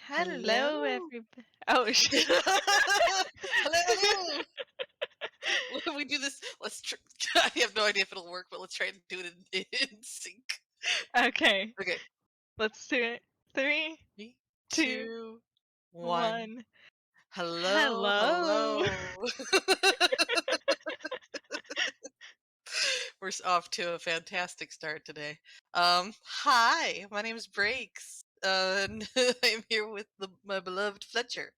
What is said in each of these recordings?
Hello, Hello. everybody. Oh, Hello, hello. When we do this, I have no idea if it'll work, but let's try and do it in sync. okay. Okay. Let's do it. Three, Three, two, 2, 1. one. Hello, Hello. hello. We're off to a fantastic start today. Hi, my name is Breaks, and I'm here with my beloved Fletcher.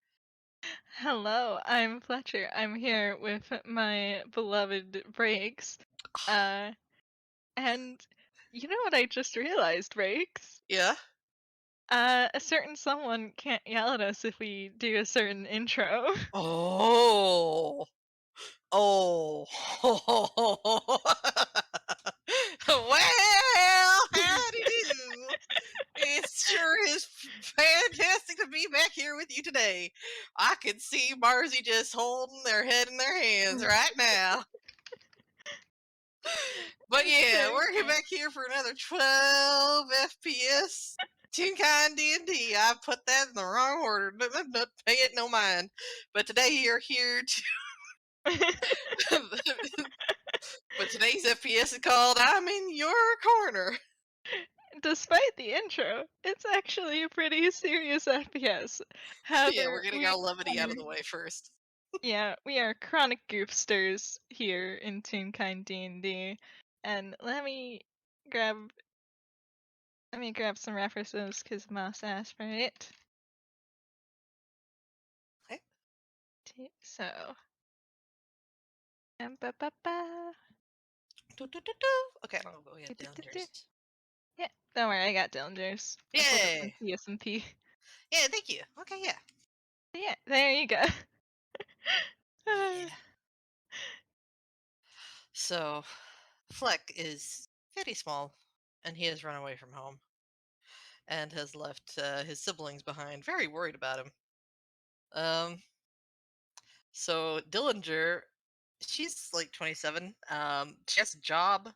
Hello, I'm Fletcher. I'm here with my beloved Breaks. Uh, and you know what I just realized, Breaks? Yeah. A certain someone can't yell at us if we do a certain intro. Oh. Oh. Well, howdy do. It sure is fantastic to be back here with you today. I can see Marzi just holding their head in their hands right now. But It's yeah, we're okay. back here for another 12 FPS. Toonkind D&D. I put that in the wrong order. Not pay it no mind. But today you're here to But today's FPS is called I'm in Your Corner. Despite the intro, it's actually a pretty serious FPS. Yeah, we're However, getting we our levity out are, of the way first. yeah, we are chronic goofsters here in Toonkind D&D, and grab let me grab some references because Moss asked for it. Okay. So, ba ba ba. Okay, I'll go ahead down yours. Yeah, don't worry, I got Dillingers. I pulled up my Yay! CSMP. Yeah, thank you. Okay, yeah. Yeah, there you go. Yeah. So, Fleck is very small, and he has run away from home and has left his siblings behind, very worried about him. Um, so Dillinger, she's like 27. She has a job,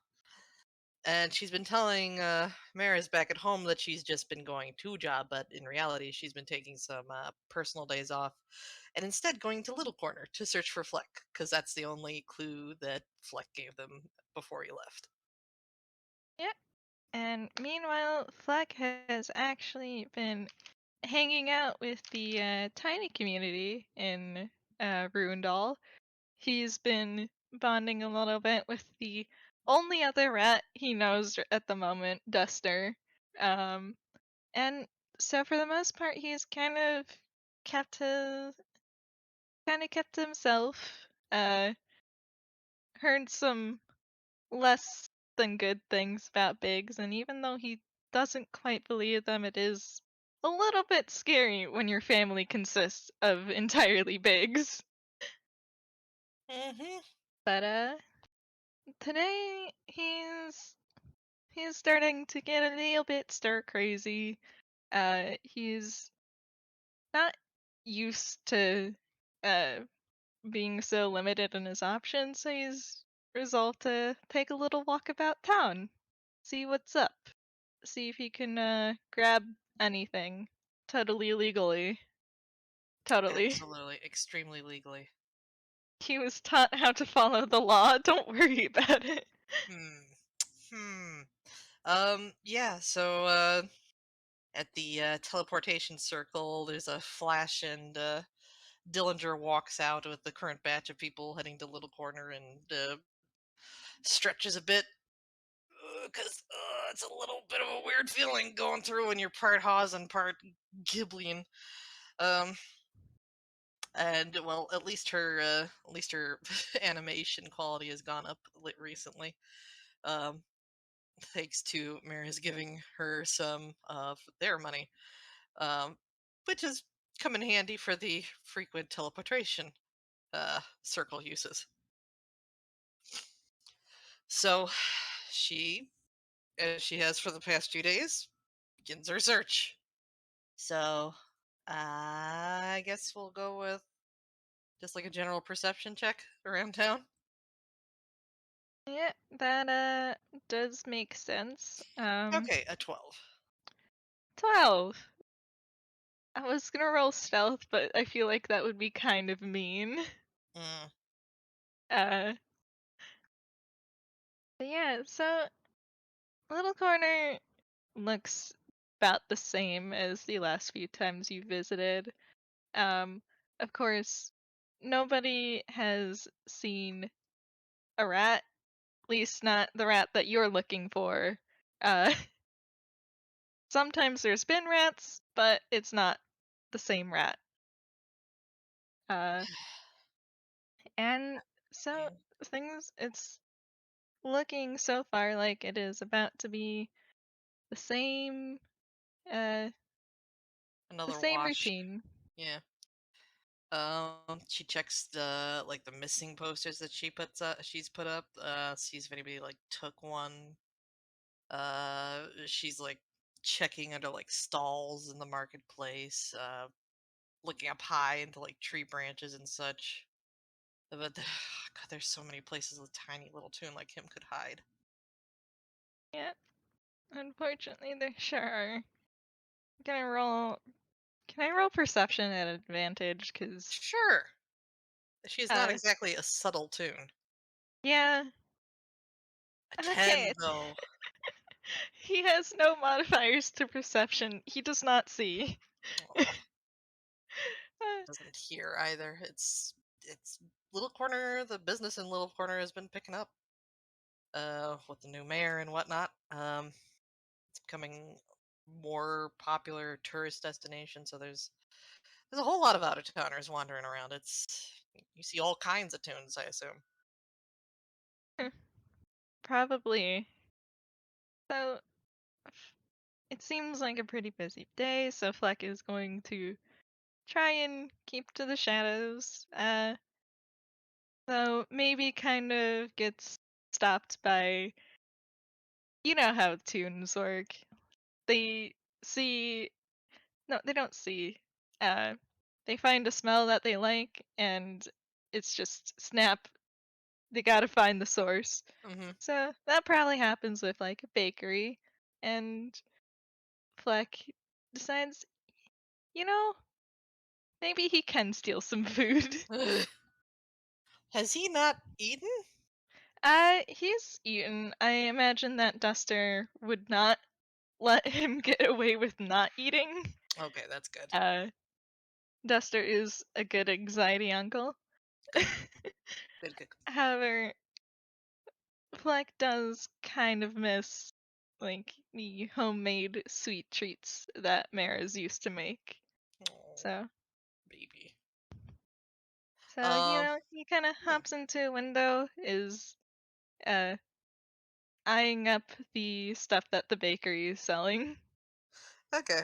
and she's been telling Maris back at home that she's just been going to job, but in reality, she's been taking some personal days off, and instead going to Little Corner to search for Fleck, because that's the only clue that Fleck gave them before he left. Yep. And meanwhile, Fleck has actually been hanging out with the tiny community in Ruindal. He's been bonding a little bit with the only other rat he knows at the moment, Duster. Um, and so for the most part, he's kept his kind of kept himself. Heard some less than good things about Biggs, and even though he doesn't quite believe them, it is a little bit scary when your family consists of entirely Biggs. Hmm. But today he's starting to get a little bit stir crazy. He's not used to uh being so limited in his options, so he's resolved to take a little walk about town, see what's up, see if he can grab anything totally legally. Totally. Absolutely, extremely legally. He was taught how to follow the law, don't worry about it. Hmm. Hmm. Yeah, so, at the, teleportation circle, there's a flash, and, Dillinger walks out with the current batch of people heading to Little Corner and, stretches a bit, because, it's a little bit of a weird feeling going through when you're part Hawes and part Ghiblian. Um, and, well, at least her animation quality has gone up recently. Um, thanks to Maris giving her some of their money, um, which has come in handy for the frequent teleportation circle uses. So she, as she has for the past few days, begins her search. So I guess we'll go with just like a general perception check around town. Yeah, that does make sense. Okay, a 12. 12. I was gonna roll stealth, but I feel like that would be kind of mean. Mm, Uh, but yeah, so Little Corner looks about the same as the last few times you visited. Um, of course, nobody has seen a rat, at least not the rat that you're looking for. Uh, sometimes there's been rats, but it's not the same rat. Uh, and so yeah. it's looking so far like it is about to be the same, uh, the Another same wash. routine. Yeah. She checks the missing posters that she's put up, sees if anybody like took one. She's like checking under like stalls in the marketplace, looking up high into like tree branches and such. But God, there's so many places a tiny little toon like him could hide. Yeah, unfortunately, there sure are. Gonna roll. Can I roll perception at advantage? Cause Sure, she's not uh, exactly a subtle toon. yeah. A Okay, 10 though. he has no modifiers to perception. He does not see. Oh, Uh, doesn't hear either. It's Little Corner. The business in Little Corner has been picking up. With the new mayor and whatnot. It's becoming more popular tourist destination. So there's a whole lot of out of towners wandering around. You see all kinds of tunes, I assume. Probably. So it seems like a pretty busy day. So Fleck is going to try and keep to the shadows. So maybe kind of gets stopped by, you know how tunes work. They see, no, they don't see. Uh, they find a smell that they like, and it's just snap. They gotta find the source. Hmm. So that probably happens with like a bakery, and Fleck decides, you know, maybe he can steal some food. Has he not eaten? He's eaten. I imagine that Duster would not let him get away with not eating. Okay, that's good. Uh, Duster is a good anxiety uncle. Good, good, good. However, Fleck does kind of miss like the homemade sweet treats that Mara's used to make. Oh, So, baby. you Um, know, he kind of hmm, hops into a window, is uh eyeing up the stuff that the bakery is selling. okay.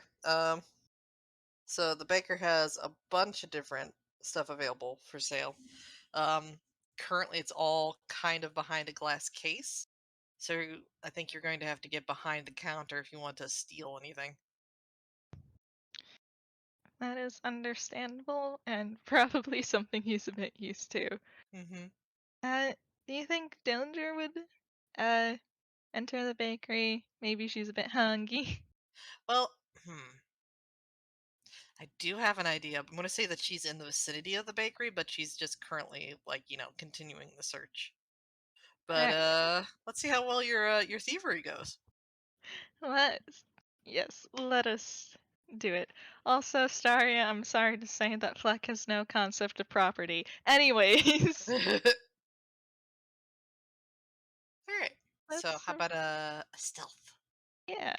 So the baker has a bunch of different stuff available for sale. Um, Currently it's all kind of behind a glass case. So I think you're going to have to get behind the counter if you want to steal anything. That is understandable and probably something he's a bit used to. Hmm. Uh, do you think Dillinger would uh enter the bakery? Maybe she's a bit hungry. Well, I do have an idea. I'm going to say that she's in the vicinity of the bakery, but she's just currently like, continuing the search. But Alright. let's see how well your thievery goes. Let's yes, let us do it. Also, Staria, I'm sorry to say that Fleck has no concept of property. Anyways, All right. So let's how about a stealth? yeah,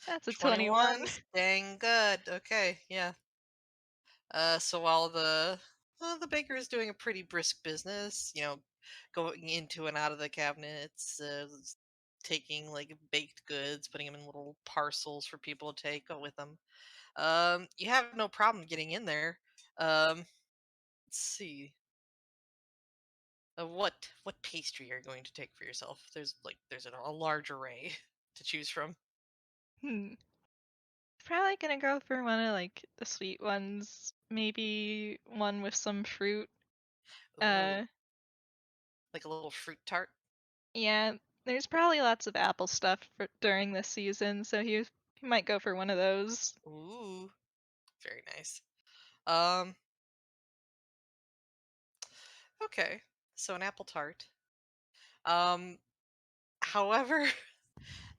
that's a 21. 21. Dang good. Okay, yeah. So while the baker is doing a pretty brisk business, going into and out of the cabinets, taking like baked goods, putting them in little parcels for people to take with them. You have no problem getting in there. Let's see. What pastry are you going to take for yourself? There's a large array to choose from. Hmm. Probably gonna go for one of like the sweet ones. Maybe one with some fruit. Ooh, Uh, like a little fruit tart. yeah, there's probably lots of apple stuff during this season, so he might go for one of those. Ooh. Very nice. Um, okay. So an apple tart. Um, however,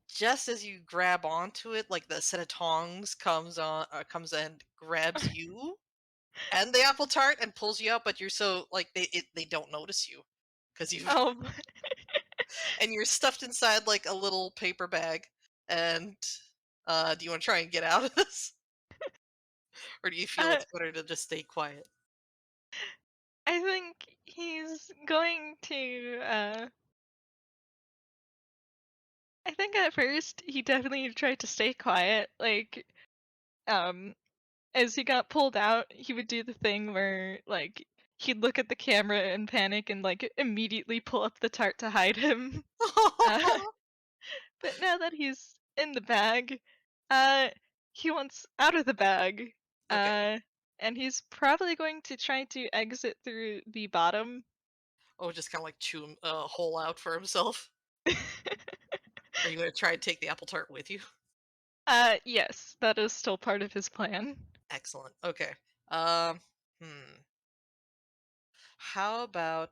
just as you grab onto it, like the set of tongs comes and grabs you and the apple tart and pulls you out, but you're so like they don't notice you because you've Oh, and you're stuffed inside like a little paper bag. And do you want to try and get out of this, or do you feel uh, it's better to just stay quiet? I think he's going to. I think at first he definitely tried to stay quiet. Like, um, as he got pulled out, he would do the thing where like he'd look at the camera and panic and like immediately pull up the tart to hide him. Uh, but now that he's in the bag, uh, he wants out of the bag. Okay. Uh, and he's probably going to try to exit through the bottom. Oh, just kind of like chew a hole out for himself. Are you going to try and take the apple tart with you? Yes, that is still part of his plan. Excellent. Okay. Um, hmm. How about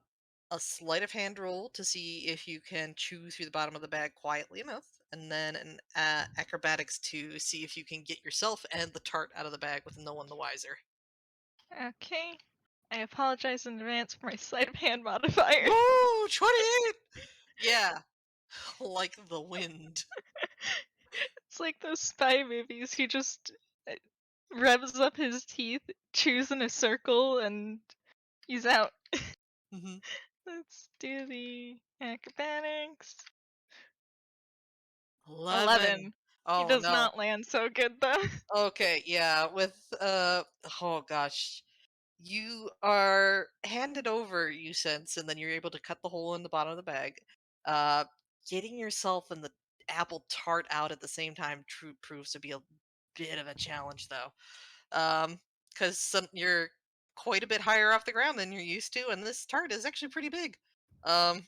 a sleight of hand roll to see if you can chew through the bottom of the bag quietly enough, and then an acrobatics to see if you can get yourself and the tart out of the bag with no one the wiser. Okay. I apologize in advance for my sleight of hand modifier. Woo! 28! Yeah, like the wind. It's like those spy movies. He just uh, revs up his teeth, chews in a circle, and he's out. Mhm. Let's do the acrobatics. 11. 11. He Oh does no. not land so good though. Okay, yeah, with oh gosh. You are handed over, you sense, and then you're able to cut the hole in the bottom of the bag. Uh, Getting yourself and the apple tart out at the same time proves to be a bit of a challenge, though. Because you're quite a bit higher off the ground than you're used to, and this tart is actually pretty big. Um,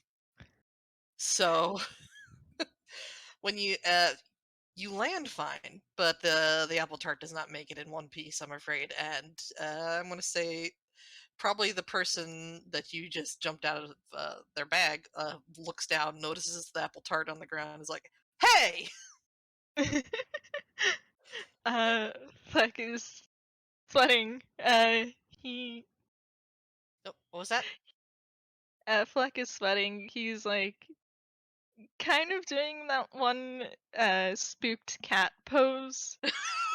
so when you land fine, but the apple tart does not make it in one piece, I'm afraid. And I'm gonna say probably the person that you just jumped out of their bag looks down, notices the apple tart on the ground, is like, "Hey!" uh, Fleck is sweating. He, Oh, what was that? Fleck is sweating. He's like kind of doing that one, spooked cat pose.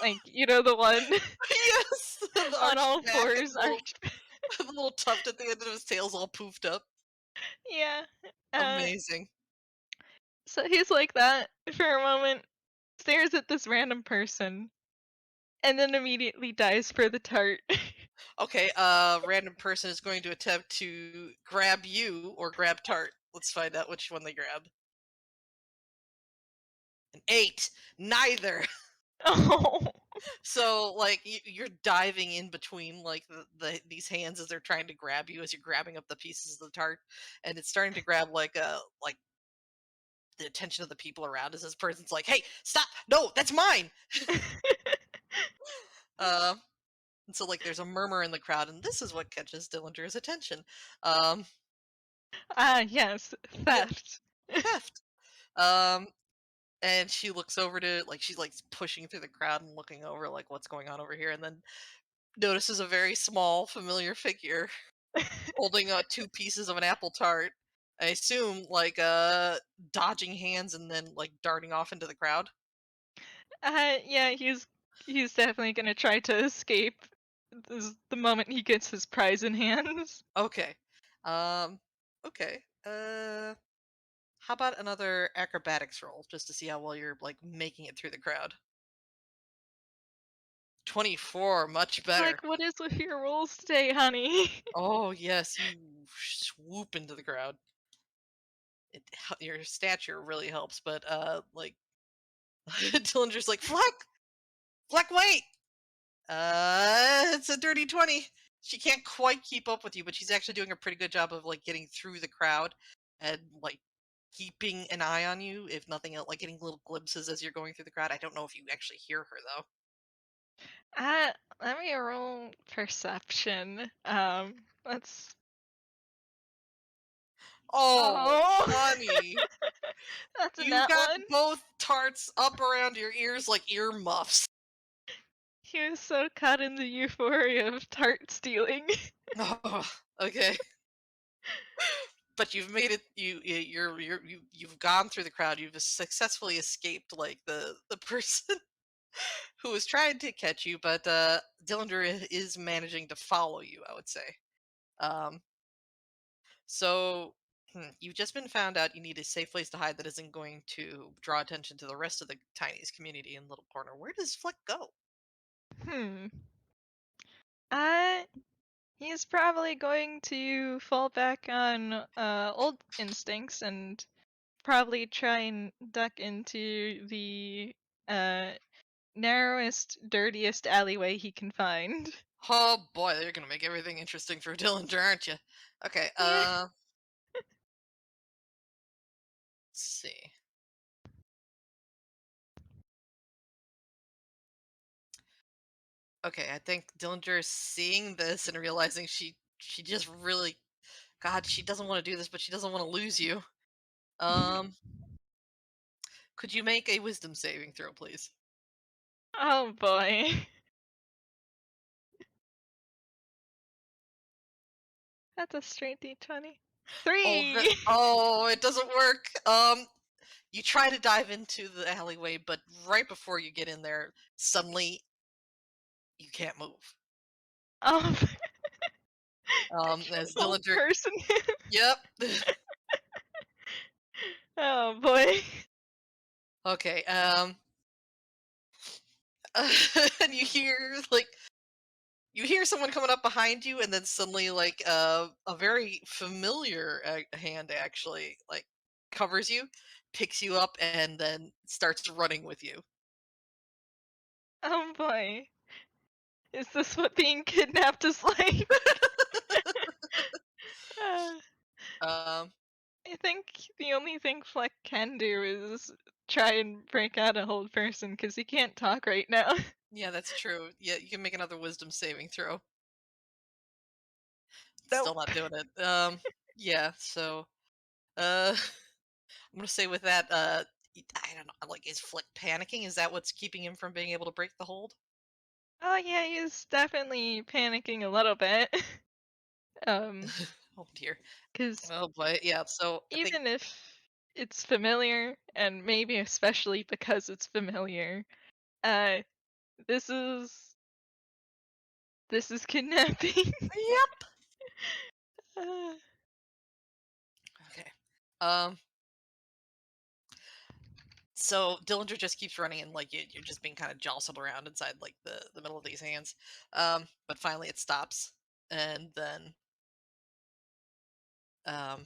Like, you know, the one Yes, the on arched all back and fours arched. the little tuft at the end of his tail's all poofed up. Yeah. Uh, Amazing. so he's like that for a moment, stares at this random person, and then immediately dies for the tart. Okay, random person is going to attempt to grab you or grab Tart. Let's find out which one they grab. An 8. Neither. Oh. So like you're diving in between like these hands as they're trying to grab you as you're grabbing up the pieces of the tart, and it's starting to grab like the attention of the people around as this person's like, "Hey, stop! No, that's mine!" Uh, and so like there's a murmur in the crowd, and this is what catches Dillinger's attention. Um, Ah, yes, yeah, theft. theft. Um, and she looks over to like she's like pushing through the crowd and looking over like what's going on over here, and then notices a very small familiar figure holding, 2 pieces of an apple tart. I assume, like, dodging hands and then, like, darting off into the crowd? Yeah, he's definitely gonna try to escape the moment he gets his prize in hands. Okay. Um, okay. How about another acrobatics roll just to see how well you're, like, making it through the crowd? 24, much better. Like, what is with your rolls today, honey? Oh, yes, you swoop into the crowd. Your stature really helps, but, like, Dillinger's like, "Fleck! Fleck, wait!" It's a dirty 20. She can't quite keep up with you, but she's actually doing a pretty good job of like getting through the crowd and like keeping an eye on you, if nothing else, like getting little glimpses as you're going through the crowd. I don't know if you actually hear her though. Uh, Let me roll perception. Let's. Oh, Oh, honey. that's a You nat got one. both tarts up around your ears like earmuffs. He was so caught in the euphoria of tart stealing. Oh, okay. But you've made it. You've gone through the crowd. You've successfully escaped like the person who was trying to catch you. But Dillinger is managing to follow you, I would say. Um, so you've just been found out. You need a safe place to hide that isn't going to draw attention to the rest of the Tiny's community in Little Corner. Where does Fleck go? Hmm. Uh, he's probably going to fall back on old instincts and probably try and duck into the uh narrowest, dirtiest alleyway he can find. Oh boy, they're gonna make everything interesting for Dillinger, aren't you? Okay, Yeah. let's see. Okay, I think Dillinger is seeing this and realizing she just really God, she doesn't want to do this, but she doesn't want to lose you. Um, could you make a wisdom saving throw, please? Oh boy. That's a straight D20. Oh, 3! oh, it doesn't work. You try to dive into the alleyway, but right before you get in there, suddenly you can't move. Oh, As old Dillinger, person. yep. Oh boy. Okay, and you hear someone coming up behind you, and then suddenly, like, a very familiar hand actually, like, covers you, picks you up, and then starts running with you. Oh boy. Is this what being kidnapped is like? Uh, Um, I think the only thing Fleck can do is try and break out a hold person because he can't talk right now. yeah, that's true. Yeah, you can make another wisdom saving throw. Still Nope. not doing it. Yeah, so, I'm gonna say with that, I don't know, like, is Flick panicking? Is that what's keeping him from being able to break the hold? Oh yeah, he's definitely panicking a little bit. Um, Oh dear. because Oh boy, yeah, so I think even if it's familiar, and maybe especially because it's familiar, uh, this is this is kidnapping. yep. Uh, Okay. Um, so Dillinger just keeps running and like you're just being kind of jostled around inside like the middle of these hands. But finally it stops, and then um,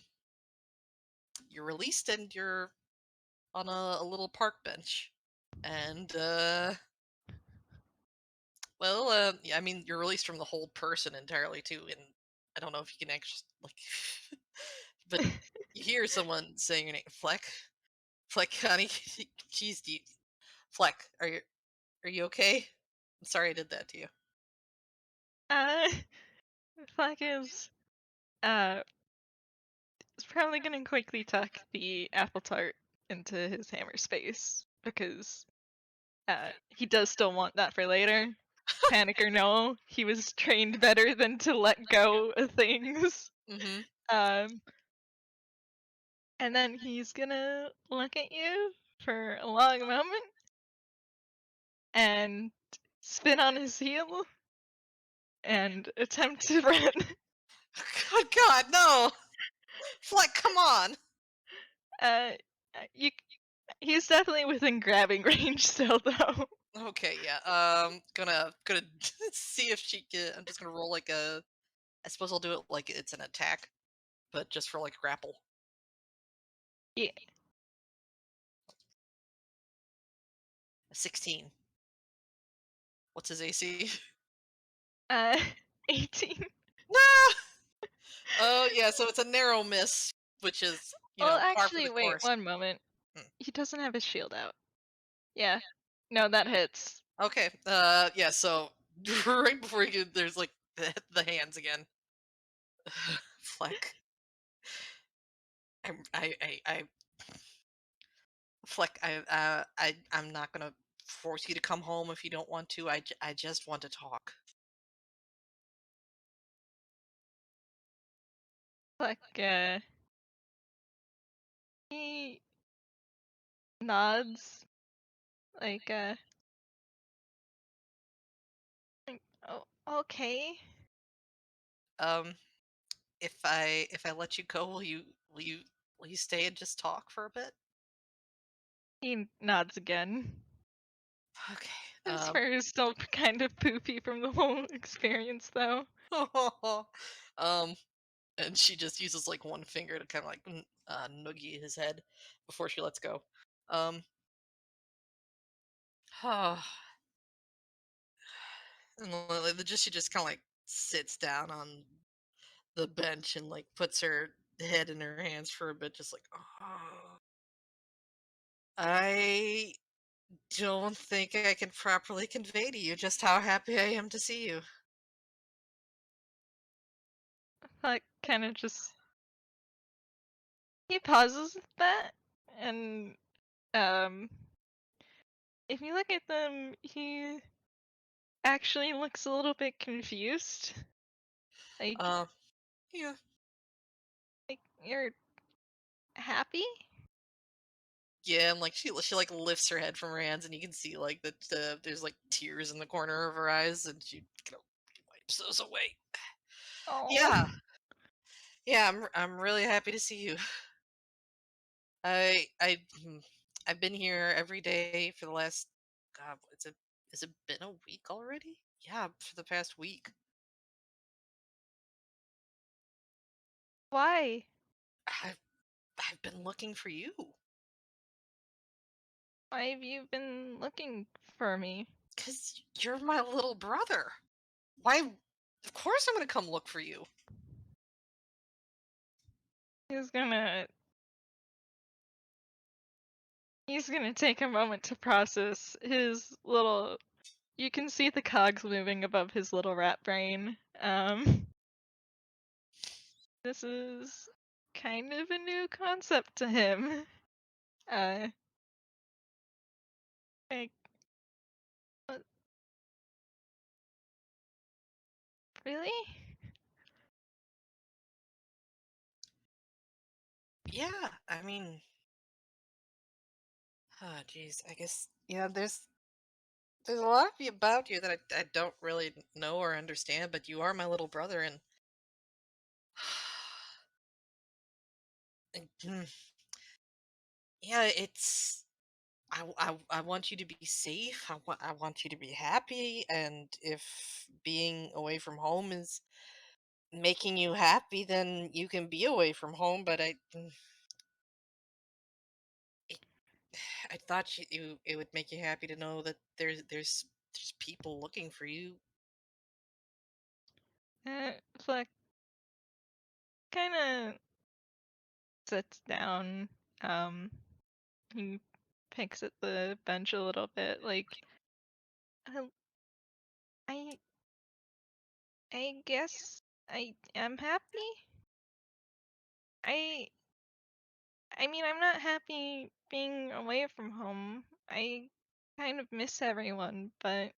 you're released and you're on a little park bench. And well, yeah, I mean you're released from the whole person entirely too, and I don't know if you can actually like, but you hear someone saying your name, Fleck, Fleck, honey, jeez, Fleck, are you okay? I'm sorry I did that to you. uh, Fleck uh is probably gonna quickly tuck the apple tart into his hammer space because he does still want that for later. Panic or no, he was trained better than to let go of things. Mhm. Um, and then he's gonna look at you for a long moment and spin on his heel and attempt to run. Good God, no! Fleck, come on! Uh, you, he's definitely within grabbing range still, though. Okay, yeah. Gonna see if she can. I'm just gonna roll like a. I suppose I'll do it like it's an attack, but just for like grapple. Yeah. A 16. What's his AC? Uh, 18. No! Oh yeah, so it's a narrow miss, which is Well, par for actually, the wait course. one moment. Hmm. He doesn't have his shield out. Yeah. No, that hits. Okay. Yeah. So right before you get there's like the hands again. Fleck. I Fleck. I'm not gonna force you to come home if you don't want to. I just want to talk. Like, he nods, like, oh, okay. Um, if I let you go, will you will you stay and just talk for a bit? He nods again. Okay. His fur is still kind of poopy from the whole experience, though. um, and she just uses like one finger to kind of like noogie his head before she lets go. Um, and just she just kind of like sits down on the bench and like puts her head in her hands for a bit, just like, oh, I don't think I can properly convey to you just how happy I am to see you. Like, kind of just he pauses at that, and um, if you look at them, he actually looks a little bit confused. Like, Uh, yeah, you're happy? yeah, and like she like lifts her head from her hands, and you can see like that there's like tears in the corner of her eyes, and she kind of wipes those away. Oh, Yeah, yeah, I'm really happy to see you. I've been here every day for the last God, has it been a week already? Yeah, for the past week. why? I've I've been looking for you Why have you been looking for me? because you're my little brother. Why? Of course I'm gonna come look for you. He's gonna he's gonna take a moment to process his little. You can see the cogs moving above his little rat brain. This is kind of a new concept to him. Uh, like, what, really? Yeah, I mean, oh jeez, I guess yeah. There's a lot of you about you that I don't really know or understand, but you are my little brother, and and, yeah, it's I want you to be safe. I want you to be happy. And if being away from home is making you happy, then you can be away from home. But it, I thought it would make you happy to know that there's people looking for you. Fleck kind of sits down. Um, he picks at the bench a little bit. Like, I, I, I guess I am happy. I, I mean, I'm not happy being away from home. I kind of miss everyone, but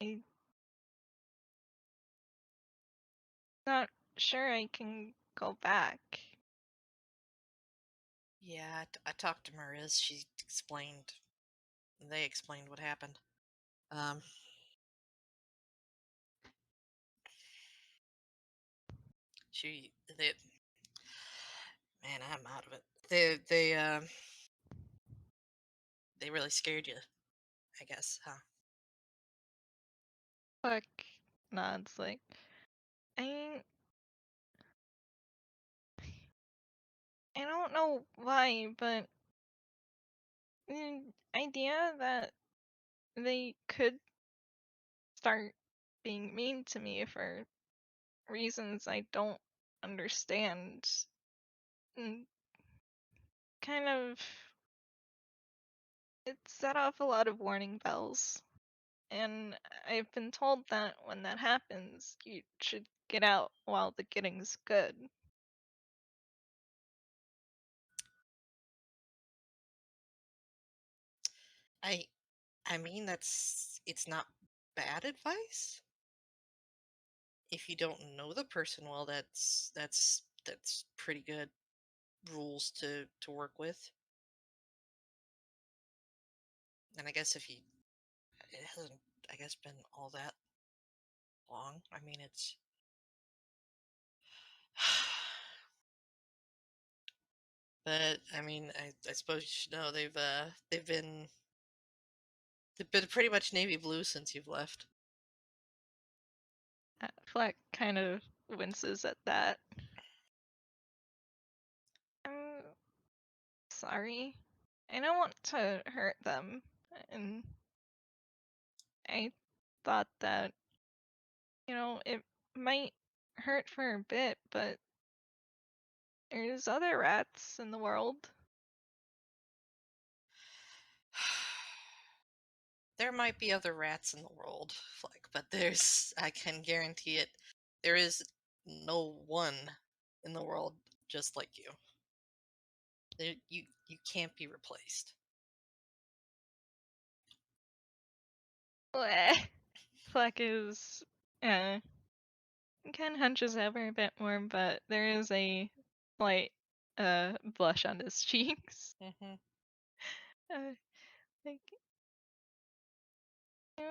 I'm not sure I can go back. Yeah, I talked to Mariz. She explained. They explained what happened. Um, they man, I'm out of it. They really scared you, I guess, huh? Fleck nods like, I, I don't know why, but the idea that they could start being mean to me for reasons I don't understand mm, kind of it set off a lot of warning bells. And I've been told that when that happens, you should get out while the getting's good. I I mean it's not bad advice. If you don't know the person well, that's pretty good rules to work with. And I guess if you it hasn't I guess been all that long. I mean it's but I mean I suppose you should know they've been pretty much navy blue since you've left. Fleck kind of winces at that. I'm sorry. I don't want to hurt them, and I thought that, it might hurt for a bit, but there's other rats in the world. There might be other rats in the world, like, but I can guarantee it, there is no one in the world just like you. You can't be replaced. Bleh. Fleck is, uh, kind of hunches over a bit more, but there is a slight, blush on his cheeks. Hmm. Uh, like, you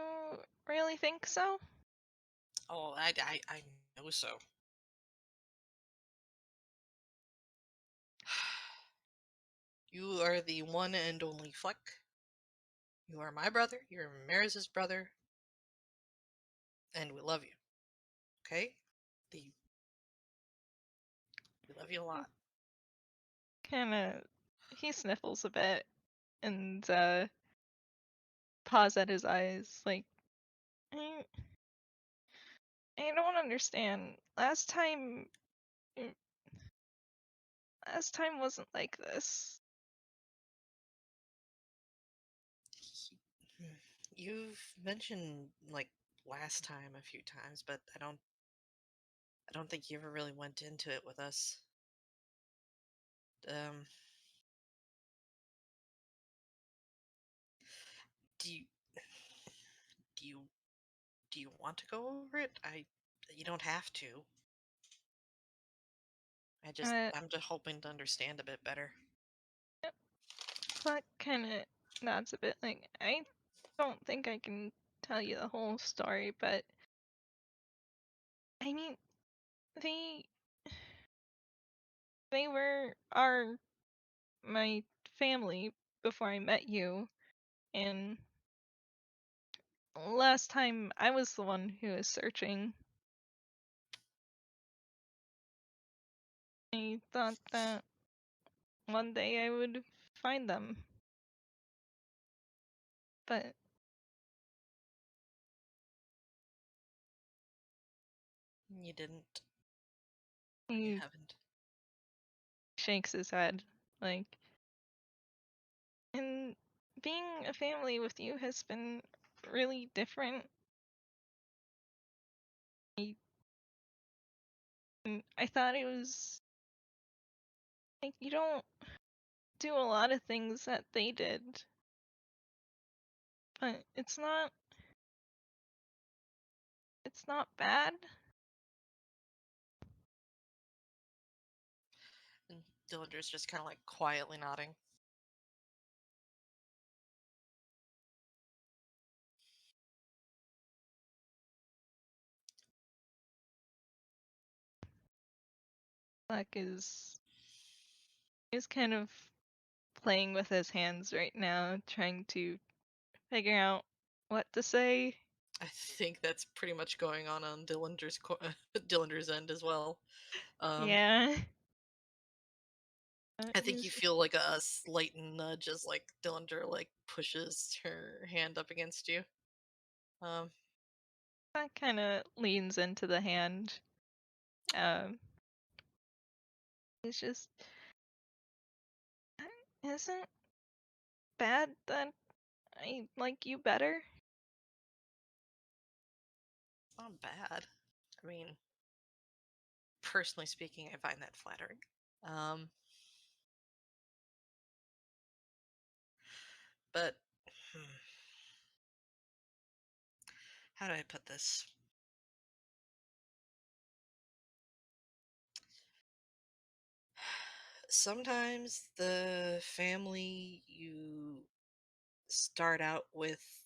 really think so? Oh, I know so. You are the one and only Fleck. You are my brother. You're Maris's brother, and we love you. Okay? The We love you a lot. Kinda, he sniffles a bit and, paws at his eyes, like, I, I don't understand. Mm, last time wasn't like this. He- You've mentioned like last time a few times, but I don't think you ever really went into it with us. Um, do you do you do you want to go over it? You don't have to. Uh, I'm just hoping to understand a bit better. Fleck kinda nods a bit, like, I don't think I can tell you the whole story, but I mean, they they were are my family before I met you, and last time I was the one who was searching. I thought that one day I would find them, but You didn't. You he haven't. shakes his head, like, and being a family with you has been really different. I, I thought it was like you don't do a lot of things that they did, but it's not bad. And Dillinger's just kind of like quietly nodding. Like is kind of playing with his hands right now, trying to figure out what to say. I think that's pretty much going on Dillinger's end as well. Um, Yeah. I think you He's feel like a slight nudge as like Dillinger like pushes her hand up against you. Um, that kind of leans into the hand. Um, it's just isn't bad that I like you better. Not bad. I mean, personally speaking, I find that flattering. Um, but hmm, how do I put this? Sometimes the family you start out with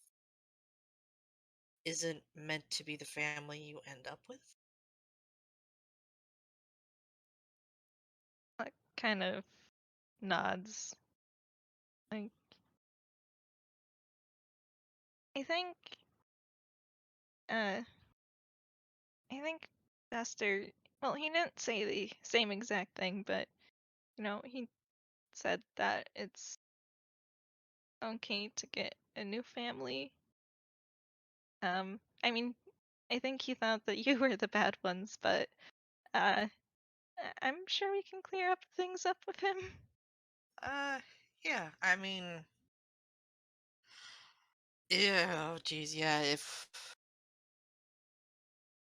isn't meant to be the family you end up with. Like, kind of nods. Like, I think, uh, I think Buster, well, he didn't say the same exact thing, but, he said that it's okay to get a new family. I mean, I think he thought that you were the bad ones, but, uh, I'm sure we can clear up things up with him. Uh, yeah. I mean, yeah. Oh, geez, yeah. If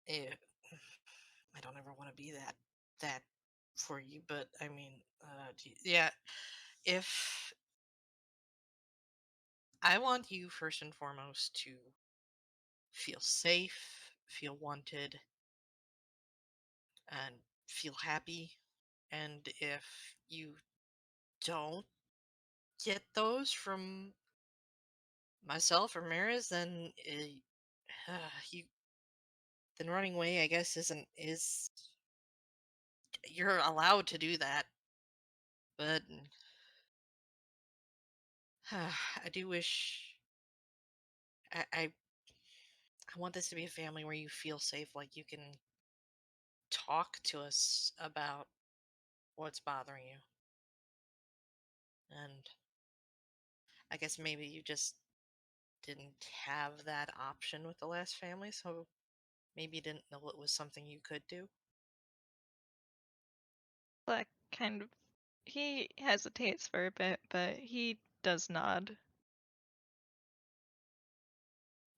I don't ever want to be that for you, but I mean, gee, yeah. If I want you first and foremost to feel safe, feel wanted, and feel happy, and if you don't get those from myself or Maris, then you then running away, I guess, isn't is you're allowed to do that, but I do wish I want this to be a family where you feel safe, like you can talk to us about what's bothering you. And I guess maybe you just didn't have that option with the last family, so maybe you didn't know it was something you could do. Black kind of, he hesitates for a bit, but he does nod.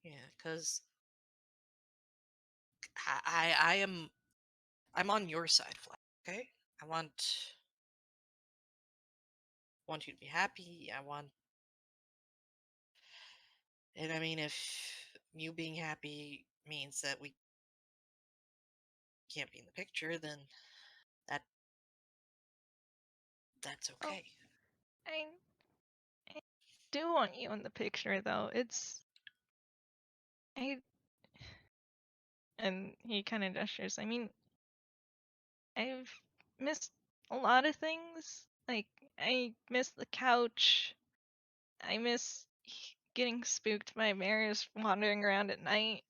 Yeah, because I am I'm on your side, Fleck. Okay, I want you to be happy. And I mean, if you being happy means that we can't be in the picture, then that that's Oh, okay. I, I do want you in the picture, though. I, and he kind of gestures. I mean, I've missed a lot of things. Like, I miss the couch. I miss getting spooked by bears wandering around at night.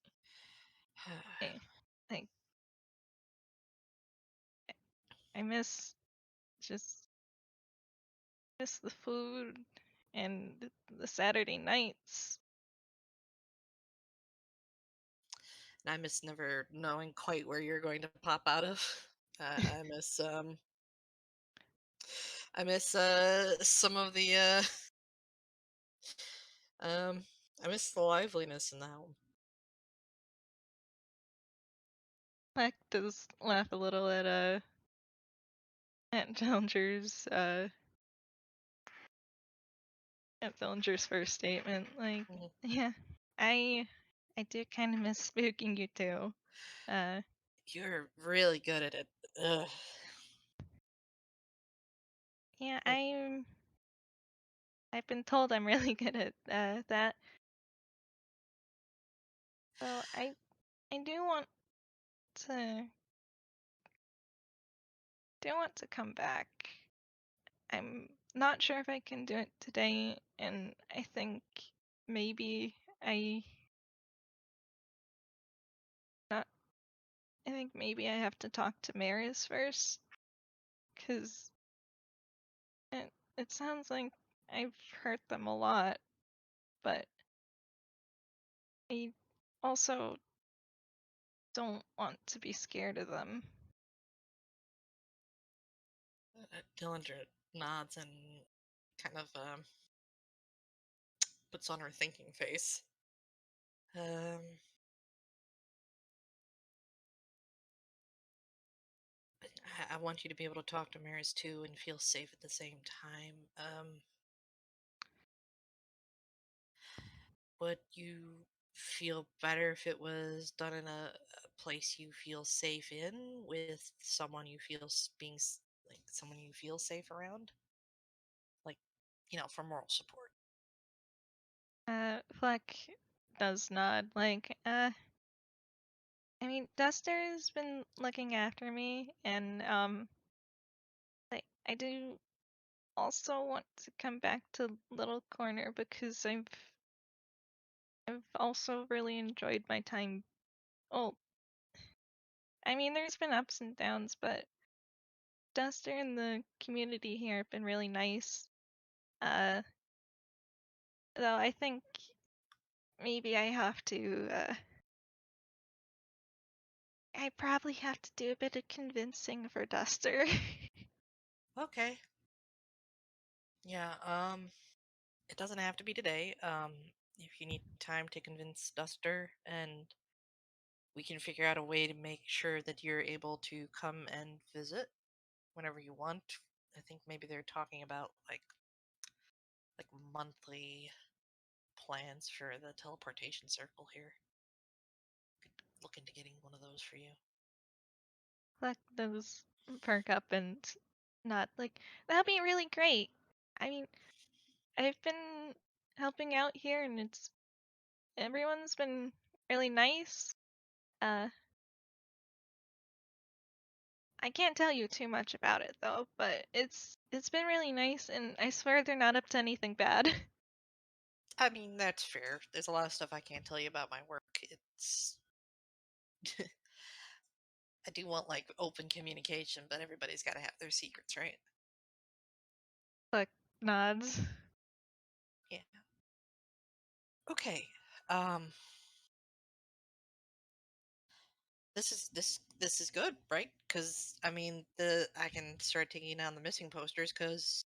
I, like, I just miss the food and the Saturday nights. And I miss never knowing quite where you're going to pop out of. I miss some of the um I miss the liveliness in the home. Fleck does laugh a little at Dillinger's first statement. Like, Mhm. yeah, I I do kind of miss spooking you too. Uh, You're really good at it. Ugh. yeah, It, I've been told I'm really good at that. So I to do want to come back. I'm not sure if I can do it today, and maybe I not. I think maybe I have to talk to Maris first, because it sounds like I've hurt them a lot, but I also don't want to be scared of them. Dillinger nods and kind of puts on her thinking face. Um, I want you to be able to talk to Maris too and feel safe at the same time. Would you feel better if it was done in a place you feel safe in with someone you feel like someone you feel safe around? Like, for moral support. Fleck does nod. Like, I mean, Duster's been looking after me, and like, I do also want to come back to Little Corner because I've also really enjoyed my time. Oh, I mean, there's been ups and downs, but Duster and the community here have been really nice. Uh, though I think maybe I probably have to do a bit of convincing for Duster. Okay. Yeah, it doesn't have to be today. If you need time to convince Duster, and we can figure out a way to make sure that you're able to come and visit whenever you want. I think maybe they're talking about like monthly plans for the teleportation circle here. Could look into getting one of those for you. Let those perk up and not like that'd be really great. I mean, I've been helping out here and it's everyone's been really nice. Uh, I can't tell you too much about it though, but it's been really nice and I swear they're not up to anything bad. I mean, that's fair. There's a lot of stuff I can't tell you about my work. It's I do want like open communication, but everybody's got to have their secrets, right? Like nods. Yeah. Okay. Um this is good, right? Cuz I mean, the I can start taking down the missing posters cuz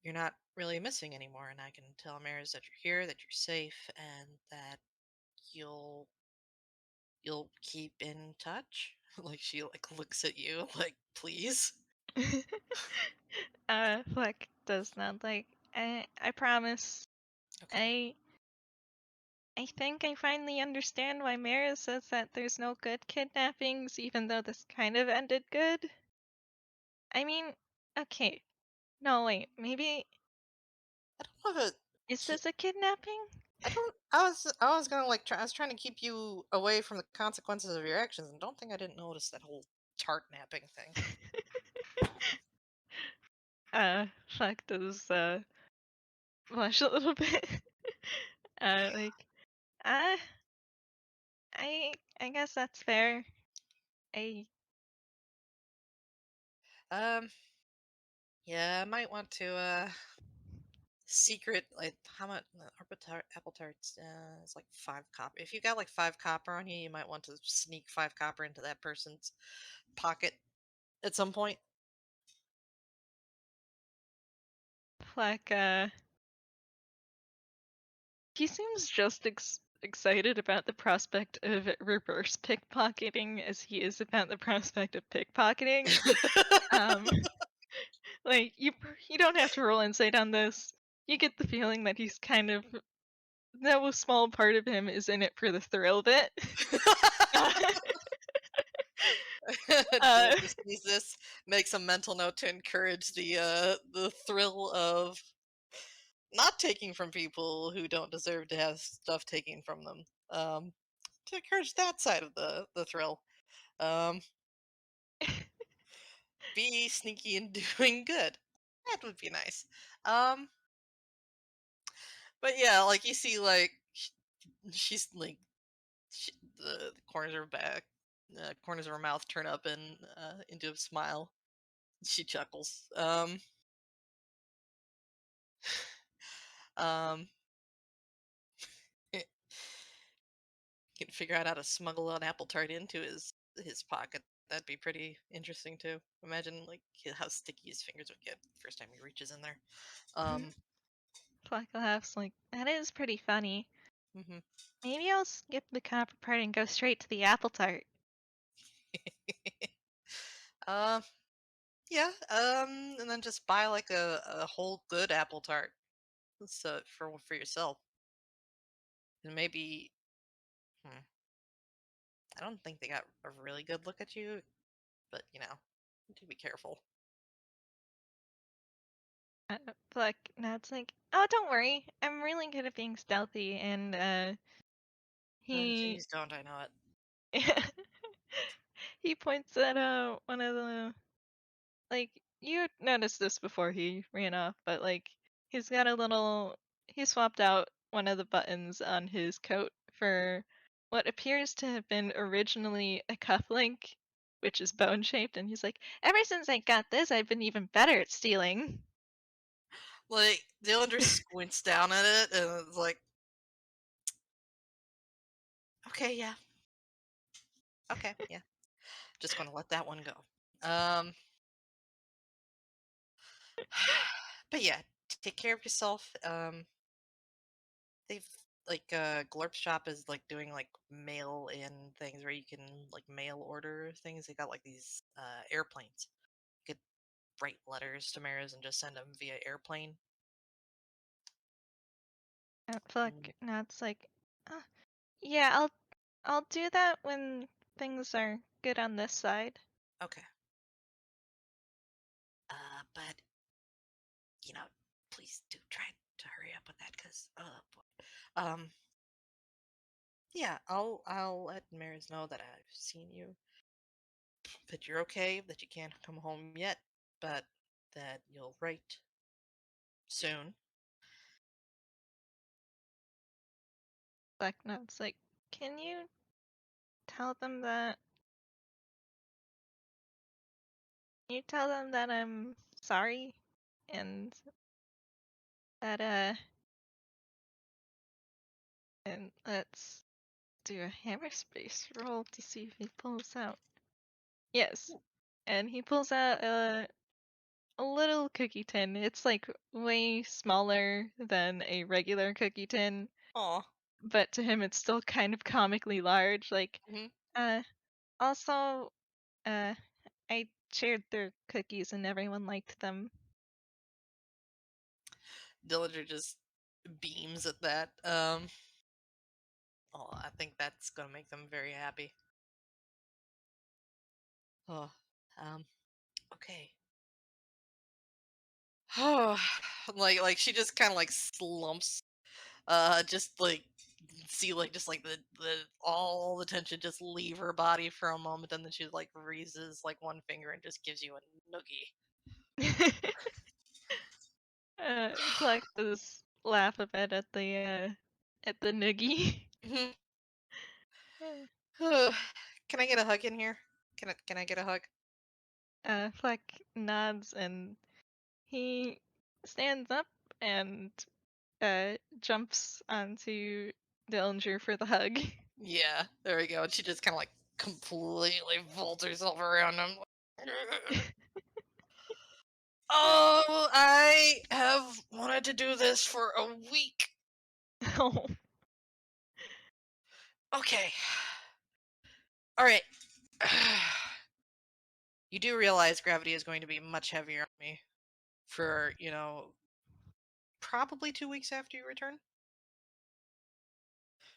you're not really missing anymore, and I can tell Maris that you're here, that you're safe, and that you'll you'll keep in touch. Like she like looks at you like, "Please?" Fleck does not like I promise. Okay. I I think I finally understand why Mara says that there's no good kidnappings, even though this kind of ended good. I mean, okay, no wait, maybe I don't know if is it this a kidnapping? I don't. I was gonna like try. I was trying to keep you away from the consequences of your actions, and don't think I didn't notice that whole chart napping thing. Fleck does blush a little bit. Like, uh, I guess that's fair. I Um. Yeah, I might want to secret like how much apple tarts. It's like 5 copper. If you got like 5 copper on you, you might want to sneak 5 copper into that person's pocket at some point. Fleck he seems just excited about the prospect of reverse pickpocketing as he is about the prospect of pickpocketing. Um, like you don't have to roll insight on this. You get the feeling that he's kind of no small part of him is in it for the thrill of it. uh, uh, Dillinger sees this, makes a mental note to encourage the thrill of not taking from people who don't deserve to have stuff taken from them. Um, to encourage that side of the thrill. Um, be sneaky and doing good. That would be nice. Um, but yeah, like you see, like she's like the corners of her back, corners of her mouth turn up and into a smile. She chuckles. Um, can figure out how to smuggle an apple tart into his pocket. That'd be pretty interesting too. Imagine like how sticky his fingers would get the first time he reaches in there. Um, Fleck laughs like, that is pretty funny. Hmm. Maybe I'll skip the copper part and go straight to the apple tart. uh, yeah. And then just buy like a whole good apple tart, so for yourself, and maybe. Hmm, I don't think they got a really good look at you, but do be careful. Fleck nods like, oh, don't worry. I'm really good at being stealthy, and he Jeez, don't I know it? he points at one of the like you noticed this before he ran off, but like he's got a little he swapped out one of the buttons on his coat for what appears to have been originally a cufflink, which is bone shaped, and he's like, ever since I got this, I've been even better at stealing. Like Dillinger squints down at it and it's like, okay, yeah, okay, yeah, just gonna let that one go. Um, but yeah, take care of yourself. They've like Glurp Shop is like doing like mail in things where you can like mail order things. They got like these airplanes. You could write letters to Maras and just send them via airplane. Fleck Mm, nods like, "Ah, yeah, I'll do that when things are good on this side." okay. But you know, please do try to hurry up with that because boy. Yeah, I'll let Maris know that I've seen you, that you're okay, that you can't come home yet, but that you'll write soon. Fleck nods like, can you tell them that I'm sorry and that and let's do a hammer space roll to see if he pulls out. Yes. And he pulls out a little cookie tin. It's like way smaller than a regular cookie tin, Aw. but to him it's still kind of comically large. Like, Hmm. uh also uh I shared their cookies and everyone liked them. Dillinger just beams at that. Oh, I think that's gonna make them very happy. Oh, um, okay. Oh, like she just kind of like slumps, just like see like just like the all the tension just leave her body for a moment, and then she like raises like one finger and just gives you a noogie. Fleck does laugh a bit at the noogie. Mhm. Can I get a hug in here? Can I get a hug? Fleck nods and he stands up and jumps onto Dillinger for the hug. Yeah, there we go. And she just kind of like completely vaults herself around him. Oh, I have wanted to do this for a week. Oh. Okay. All right. You do realize gravity is going to be much heavier on me for, probably 2 weeks after you return.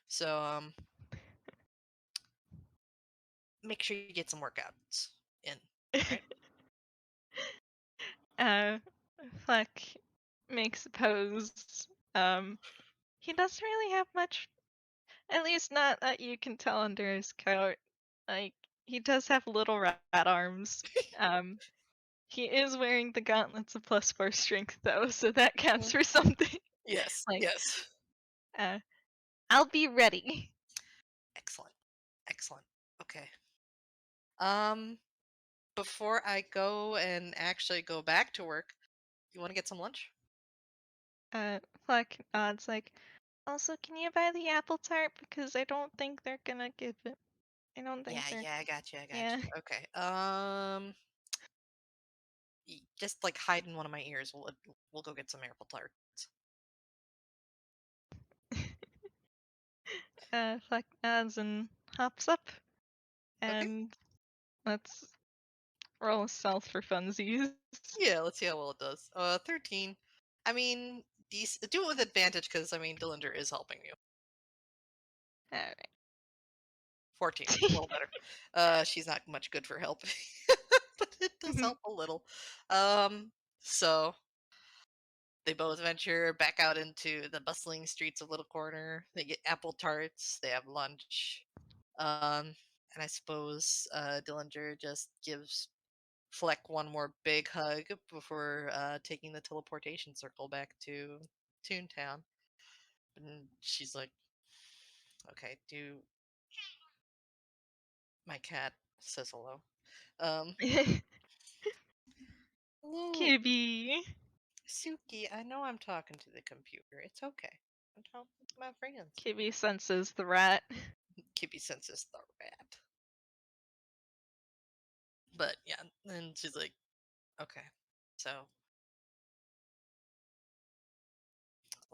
So, make sure you get some workouts in. All right. uh, Fleck makes a pose. He doesn't really have much, at least not that you can tell under his coat. Like, he does have little rat arms. Um, he is wearing the gauntlets of +4 strength though, so that counts Mhm. for something. Yes. Like, Yes. uh, I'll be ready. Excellent. Excellent. Okay. Um, before I go and actually go back to work, you want to get some lunch? Fleck nods like, also, can you buy the apple tart? Because I don't think they're gonna give it. I don't think Yeah, they're. yeah, I got you. I got Yeah. you. Okay. Just like hide in one of my ears. We'll go get some apple tarts. Fleck nods and hops up, Okay. and let's roll a stealth for funsies. Yeah, let's see how well it does. 13. I mean, do it with advantage because I mean, Dillinger is helping you. Alright. 14, a little better. She's not much good for help, but it does help a little. Um, so they both venture back out into the bustling streets of Little Corner. They get apple tarts. They have lunch. And I suppose Dillinger just gives Fleck one more big hug before taking the teleportation circle back to Toontown. And she's like, "Okay, do my cat says hello? Um, hello, Kibby. Suki. I know I'm talking to the computer. It's okay. I'm talking to my friends." Kibby senses the rat. Kippy senses the rat, but yeah, and she's like, "Okay, so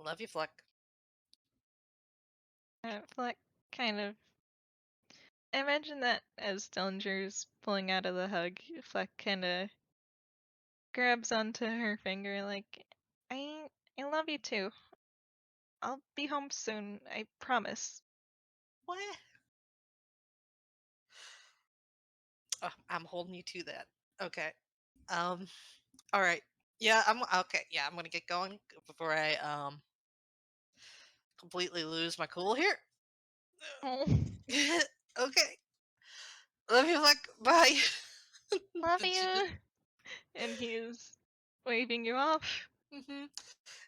love you, Fleck." Fleck kind of. Imagine that as Dillinger's pulling out of the hug, Fleck kind of grabs onto her finger, like, I, I love you too. I'll be home soon, I promise. What? Oh, I'm holding you to that. Okay. Um. All right. Yeah. I'm okay. Yeah. I'm gonna get going before I completely lose my cool here. Oh, Okay. Love you, Fleck. Bye. love And she just. you. And he's waving you off. Hmm. And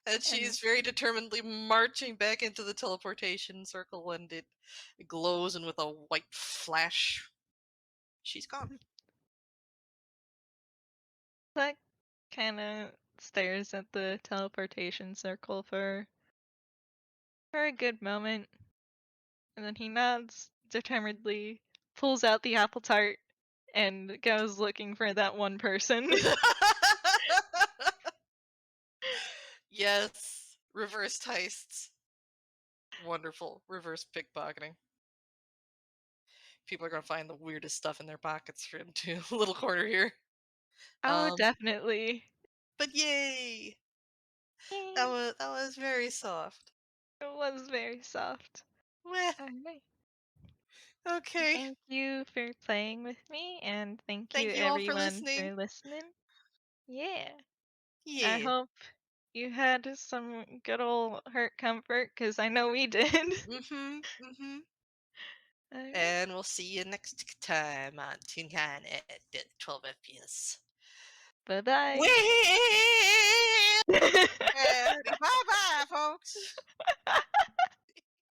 And she's very determinedly marching back into the teleportation circle, and it glows, and with a white flash, she's gone. Fleck kind of stares at the teleportation circle for a good moment, and then he nods determinedly, pulls out the apple tart, and goes looking for that one person. Yes, reverse heists. Wonderful. Reverse pickpocketing. People are gonna find the weirdest stuff in their pockets for into a little corner here. Oh, Um, definitely. but yay! That Yay. was very soft. It was very soft. Meh. Alright. Okay. Thank you for playing with me, and thank you Thank you all for everyone listening. for listening. Yeah. I Yeah. hope you had some good old hurt comfort, because I know we did. Mhm. Mhm. Alright. And we'll see you next time on Toonkan at 12 FPS. Bye bye. Well, bye bye, folks.